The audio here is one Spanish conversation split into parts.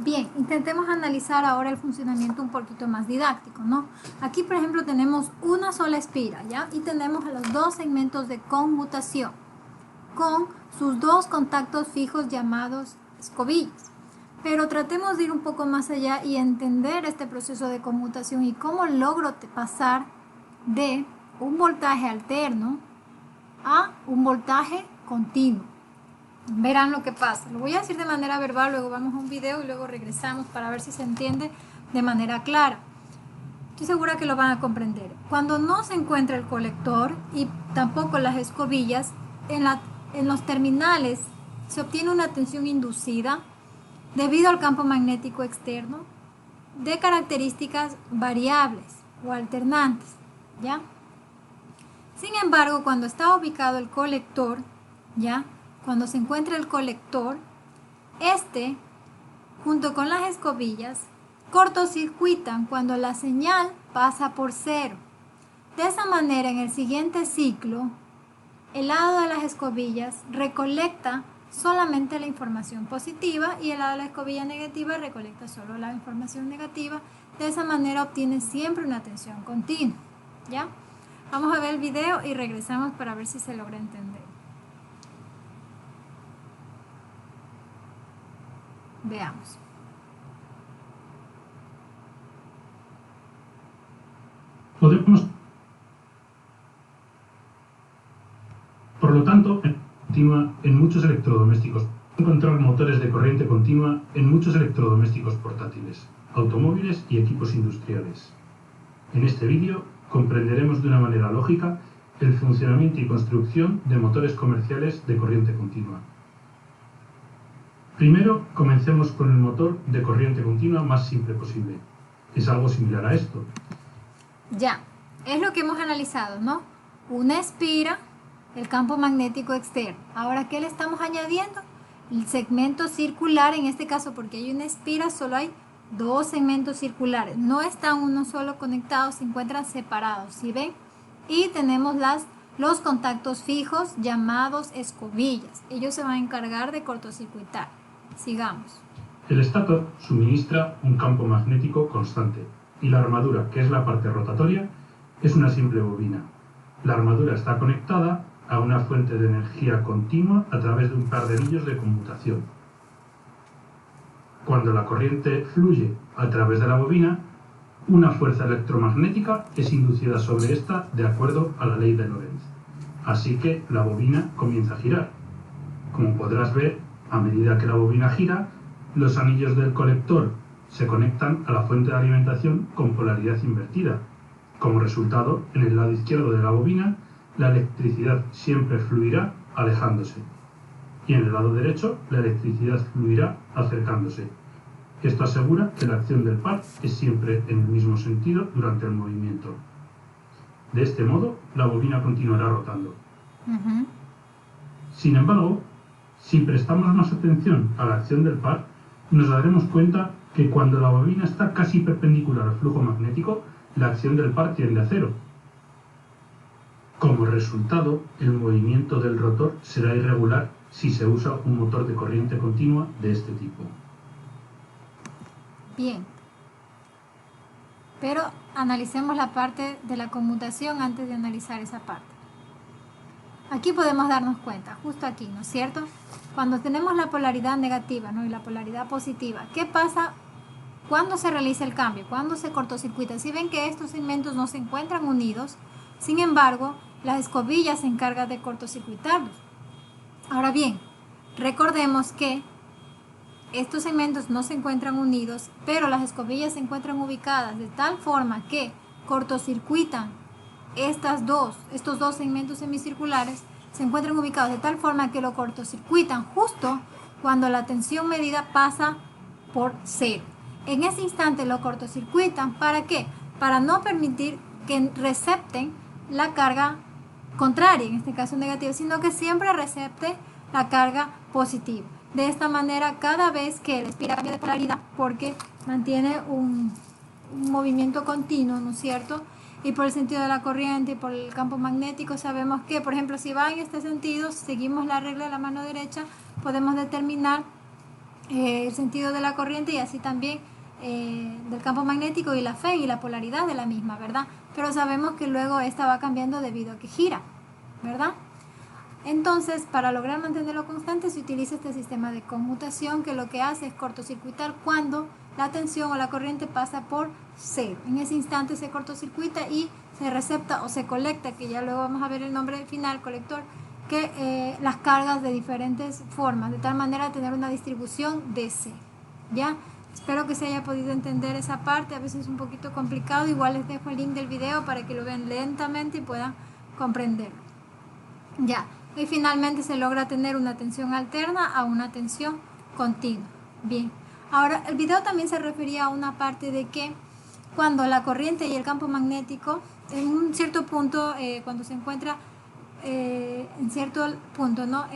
Bien, intentemos analizar ahora el funcionamiento un poquito más didáctico, ¿no? Aquí, por ejemplo, tenemos una sola espira, ¿ya? Y tenemos a los dos segmentos de conmutación con sus dos contactos fijos llamados escobillas. Pero tratemos de ir un poco más allá y entender este proceso de conmutación y cómo logro pasar de un voltaje alterno a un voltaje continuo. Verán lo que pasa. Lo voy a decir de manera verbal, luego vamos a un video y luego regresamos para ver si se entiende de manera clara. Estoy segura que lo van a comprender. Cuando no se encuentra el colector y tampoco las escobillas, en los terminales se obtiene una tensión inducida debido al campo magnético externo de características variables o alternantes, ¿ya? Sin embargo, cuando está ubicado el colector, ¿ya? Cuando se encuentra el colector, este, junto con las escobillas, cortocircuitan cuando la señal pasa por cero. De esa manera, en el siguiente ciclo, el lado de las escobillas recolecta solamente la información positiva y el lado de la escobilla negativa recolecta solo la información negativa. De esa manera obtiene siempre una tensión continua, ¿ya? Vamos a ver el video y regresamos para ver si se logra entender. Veamos. Por lo tanto, continua en muchos electrodomésticos. Encontrar motores de corriente continua en muchos electrodomésticos portátiles, automóviles y equipos industriales. En este vídeo comprenderemos de una manera lógica el funcionamiento y construcción de motores comerciales de corriente continua. Primero, comencemos con el motor de corriente continua más simple posible. Es algo similar a esto. Ya, es lo que hemos analizado, ¿no? Una espira, el campo magnético externo. Ahora, ¿qué le estamos añadiendo? El segmento circular, en este caso, porque hay una espira, solo hay dos segmentos circulares. No están uno solo conectados, se encuentran separados, ¿sí ven? Y tenemos los contactos fijos llamados escobillas. Ellos se van a encargar de cortocircuitar. Sigamos. El estator suministra un campo magnético constante y la armadura, que es la parte rotatoria, es una simple bobina. La armadura está conectada a una fuente de energía continua a través de un par de anillos de conmutación. Cuando la corriente fluye a través de la bobina, una fuerza electromagnética es inducida sobre esta de acuerdo a la ley de Lorentz. Así que la bobina comienza a girar. Como podrás ver, a medida que la bobina gira, los anillos del colector se conectan a la fuente de alimentación con polaridad invertida. Como resultado, en el lado izquierdo de la bobina, la electricidad siempre fluirá alejándose. Y en el lado derecho, la electricidad fluirá acercándose. Esto asegura que la acción del par es siempre en el mismo sentido durante el movimiento. De este modo, la bobina continuará rotando. Sin embargo, si prestamos más atención a la acción del par, nos daremos cuenta que cuando la bobina está casi perpendicular al flujo magnético, la acción del par tiende a cero. Como resultado, el movimiento del rotor será irregular si se usa un motor de corriente continua de este tipo. Bien, pero analicemos la parte de la conmutación antes de analizar esa parte. Aquí podemos darnos cuenta, justo aquí, ¿no es cierto? Cuando tenemos la polaridad negativa, ¿no? Y la polaridad positiva, ¿qué pasa cuando se realiza el cambio? Cuando se cortocircuita. Si ven que estos segmentos no se encuentran unidos, sin embargo, las escobillas se encargan de cortocircuitarlos. Ahora bien, recordemos que estos segmentos no se encuentran unidos, pero las escobillas se encuentran ubicadas de tal forma que cortocircuitan estos dos segmentos semicirculares, se encuentran ubicados de tal forma que lo cortocircuitan justo cuando la tensión medida pasa por cero. En ese instante lo cortocircuitan, ¿para qué? Para no permitir que recepten la carga contraria, en este caso negativa, sino que siempre recepte la carga positiva. De esta manera, cada vez que la espira cambia de polaridad, porque mantiene un movimiento continuo, ¿no es cierto? Y por el sentido de la corriente y por el campo magnético sabemos que, por ejemplo, si va en este sentido, seguimos la regla de la mano derecha, podemos determinar el sentido de la corriente y así también del campo magnético y la fe y la polaridad de la misma, ¿verdad? Pero sabemos que luego esta va cambiando debido a que gira, ¿verdad? Entonces, para lograr mantenerlo constante se utiliza este sistema de conmutación que lo que hace es cortocircuitar cuando la tensión o la corriente pasa por cero. En ese instante se cortocircuita y se recepta o se colecta, que ya luego vamos a ver el nombre final, colector, que las cargas de diferentes formas, de tal manera tener una distribución DC, ¿ya? Espero que se haya podido entender esa parte, a veces es un poquito complicado, igual les dejo el link del video para que lo vean lentamente y puedan comprenderlo. Ya, y finalmente se logra tener una tensión alterna a una tensión continua. Bien, ahora el video también se refería a una parte de que cuando la corriente y el campo magnético, en un cierto punto, cuando se encuentra en cierto punto, ¿no?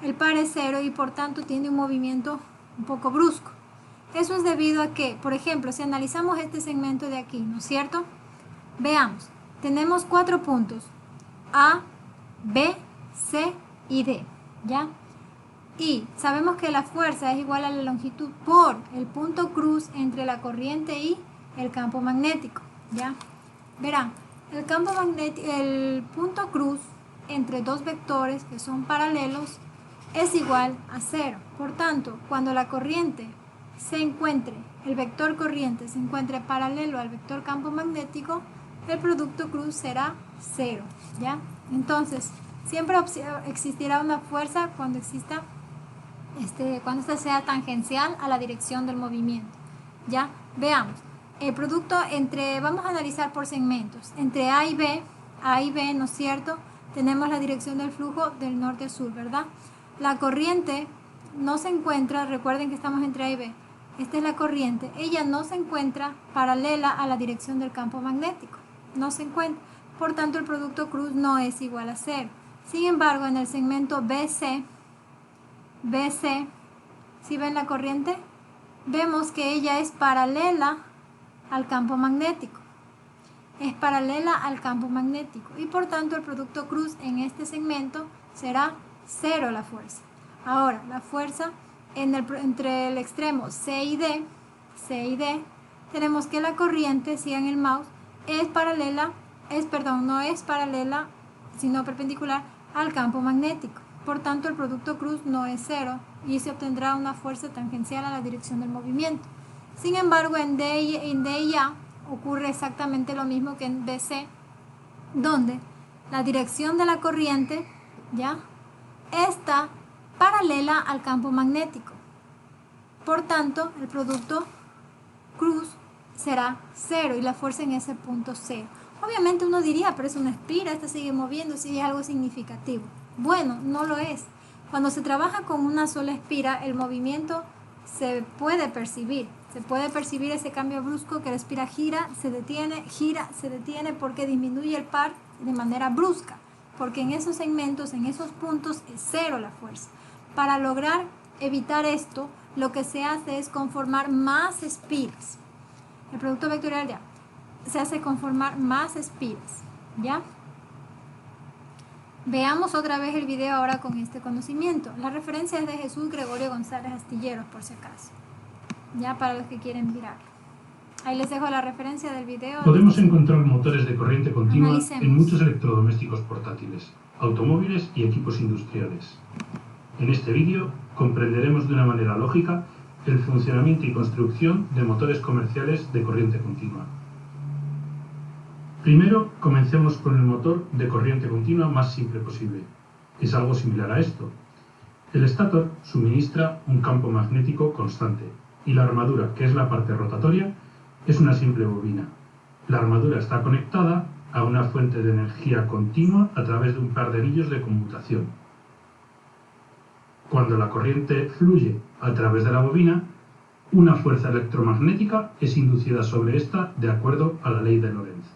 El par es cero y por tanto tiene un movimiento un poco brusco. Eso es debido a que, por ejemplo, si analizamos este segmento de aquí, ¿no es cierto? Veamos, tenemos 4 puntos, A, B, C y D, ¿ya? Y sabemos que la fuerza es igual a la longitud por el punto cruz entre la corriente y el campo magnético, ¿ya? Verán, el punto cruz entre dos vectores que son paralelos es igual a 0. Por tanto, cuando la corriente se encuentre, el vector corriente se encuentre paralelo al vector campo magnético, el producto cruz será 0, ¿ya? Entonces, siempre existirá una fuerza cuando exista, cuando esta sea tangencial a la dirección del movimiento, ¿ya? Veamos, el producto vamos a analizar por segmentos, entre A y B, ¿no es cierto? Tenemos la dirección del flujo del norte a sur, ¿verdad? La corriente no se encuentra, recuerden que estamos entre A y B, esta es la corriente, ella no se encuentra paralela a la dirección del campo magnético, no se encuentra, por tanto el producto cruz no es igual a 0. Sin embargo, en el segmento BC, si ven la corriente, vemos que ella es paralela al campo magnético, y por tanto el producto cruz en este segmento será 0 la fuerza. Ahora, la fuerza entre el extremo C y D, tenemos que la corriente, sigan el mouse, no es paralela, sino perpendicular al campo magnético. Por tanto, el producto cruz no es 0 y se obtendrá una fuerza tangencial a la dirección del movimiento. Sin embargo, en D y A ocurre exactamente lo mismo que en BC, donde la dirección de la corriente, ¿ya?, está paralela al campo magnético. Por tanto, el producto cruz será 0 y la fuerza en ese punto 0. Obviamente uno diría, pero es una espira, esta sigue moviendo, si es algo significativo. Bueno, no lo es. Cuando se trabaja con una sola espira, el movimiento se puede percibir ese cambio brusco, que la espira gira, se detiene, porque disminuye el par de manera brusca, porque en esos segmentos, en esos puntos es 0 la fuerza. Para lograr evitar esto, lo que se hace es conformar más espiras. El producto vectorial ya se hace conformar más espiras, ¿ya? Veamos otra vez el video ahora con este conocimiento. La referencia es de Jesús Gregorio González Astilleros, por si acaso, ya para los que quieren mirarlo. Ahí les dejo la referencia del video. Podemos encontrar motores de corriente continua en muchos electrodomésticos portátiles, automóviles y equipos industriales. En este vídeo comprenderemos de una manera lógica el funcionamiento y construcción de motores comerciales de corriente continua. Primero, comencemos con el motor de corriente continua más simple posible. Es algo similar a esto. El estator suministra un campo magnético constante y la armadura, que es la parte rotatoria, es una simple bobina. La armadura está conectada a una fuente de energía continua a través de un par de anillos de conmutación. Cuando la corriente fluye a través de la bobina, una fuerza electromagnética es inducida sobre esta de acuerdo a la ley de Lorentz.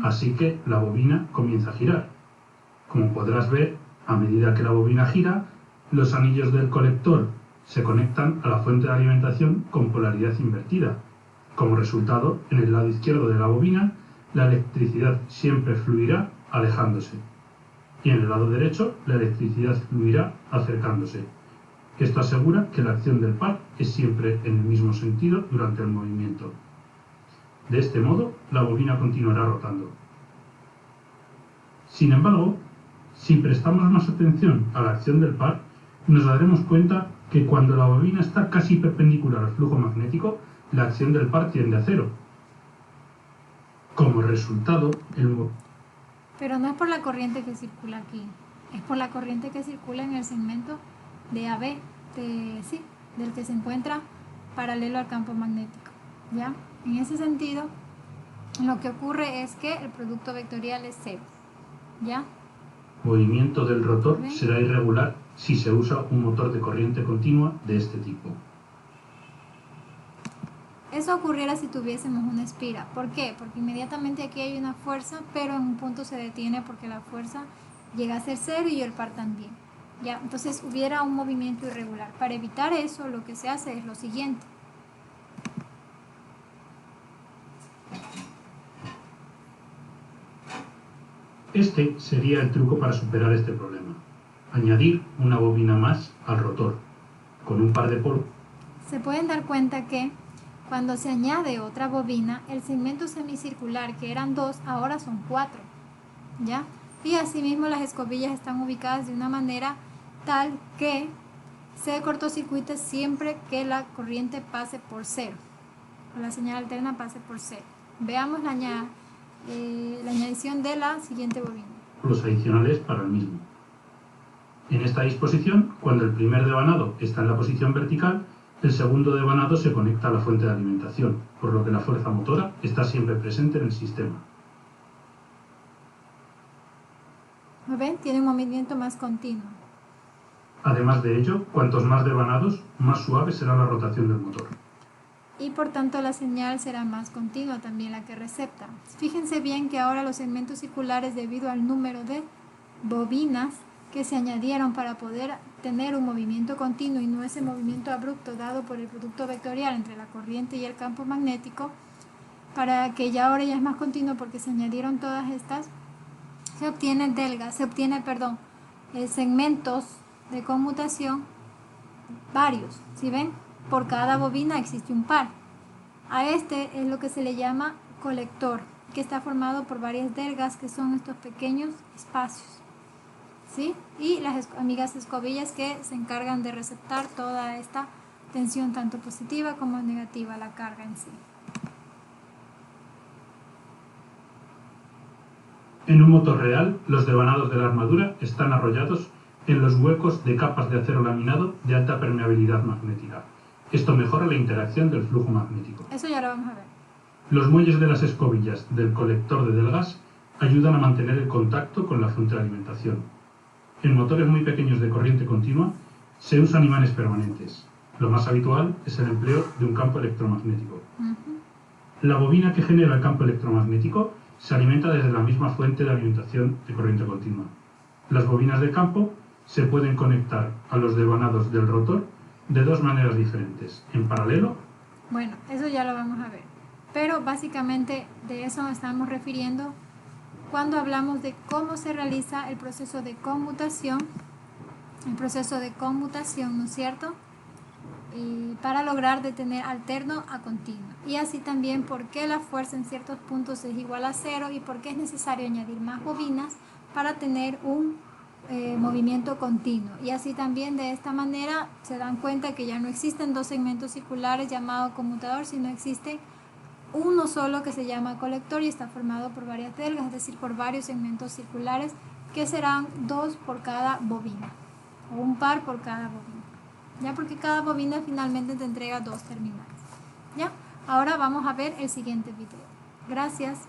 Así que la bobina comienza a girar. Como podrás ver, a medida que la bobina gira, los anillos del colector se conectan a la fuente de alimentación con polaridad invertida. Como resultado, en el lado izquierdo de la bobina, la electricidad siempre fluirá alejándose. Y en el lado derecho, la electricidad fluirá acercándose. Esto asegura que la acción del par es siempre en el mismo sentido durante el movimiento. De este modo, la bobina continuará rotando. Sin embargo, si prestamos más atención a la acción del par, nos daremos cuenta que cuando la bobina está casi perpendicular al flujo magnético, la acción del par tiende a cero. Como resultado, Pero no es por la corriente que circula aquí, es por la corriente que circula en el segmento de AB, del que se encuentra paralelo al campo magnético, ¿ya? En ese sentido, lo que ocurre es que el producto vectorial es cero, ¿ya? movimiento del rotor ¿Ven? será irregular si se usa un motor de corriente continua de este tipo. Eso ocurriera si tuviésemos una espira. ¿Por qué? Porque inmediatamente aquí hay una fuerza, pero en un punto se detiene porque la fuerza llega a ser cero y el par también. ¿Ya? Entonces hubiera un movimiento irregular. Para evitar eso, lo que se hace es lo siguiente. Este sería el truco para superar este problema. Añadir una bobina más al rotor, con un par de polos. Se pueden dar cuenta que cuando se añade otra bobina, el segmento semicircular, que eran 2, ahora son 4, ¿ya? Y asimismo las escobillas están ubicadas de una manera tal que se cortocircuite siempre que la corriente pase por 0, o la señal alterna pase por 0. Veamos la añadición de la siguiente bobina. Los adicionales para el mismo. En esta disposición, cuando el primer devanado está en la posición vertical, el segundo devanado se conecta a la fuente de alimentación, por lo que la fuerza motora está siempre presente en el sistema. ¿Lo ven? Tiene un movimiento más continuo. Además de ello, cuantos más devanados, más suave será la rotación del motor. Y por tanto la señal será más continua también la que recepta. Fíjense bien que ahora los segmentos circulares, debido al número de bobinas que se añadieron para poder tener un movimiento continuo y no ese movimiento abrupto dado por el producto vectorial entre la corriente y el campo magnético, para que ya ahora ya es más continuo porque se añadieron todas estas, se obtienen segmentos de conmutación varios, ¿sí ven? Por cada bobina existe un par. A este es lo que se le llama colector, que está formado por varias delgas, que son estos pequeños espacios, ¿sí? Y las amigas escobillas que se encargan de receptar toda esta tensión, tanto positiva como negativa, la carga en sí. En un motor real, los devanados de la armadura están arrollados en los huecos de capas de acero laminado de alta permeabilidad magnética. Esto mejora la interacción del flujo magnético. Eso ya lo vamos a ver. Los muelles de las escobillas del colector de delgas ayudan a mantener el contacto con la fuente de alimentación. En motores muy pequeños de corriente continua se usan imanes permanentes. Lo más habitual es el empleo de un campo electromagnético. La bobina que genera el campo electromagnético se alimenta desde la misma fuente de alimentación de corriente continua. Las bobinas de campo se pueden conectar a los devanados del rotor de dos maneras diferentes, en paralelo. Bueno, eso ya lo vamos a ver. Pero básicamente de eso nos estamos refiriendo cuando hablamos de cómo se realiza el proceso de conmutación, ¿no es cierto? Y para lograr de tener alterno a continuo. Y así también por qué la fuerza en ciertos puntos es igual a 0 y por qué es necesario añadir más bobinas para tener un movimiento continuo. Y así también de esta manera se dan cuenta que ya no existen dos segmentos circulares llamados conmutador, sino existe uno solo que se llama colector y está formado por varias delgas, es decir, por varios segmentos circulares que serán 2 por cada bobina o un par por cada bobina, ya, porque cada bobina finalmente te entrega 2 terminales. Ya, ahora vamos a ver el siguiente video. Gracias.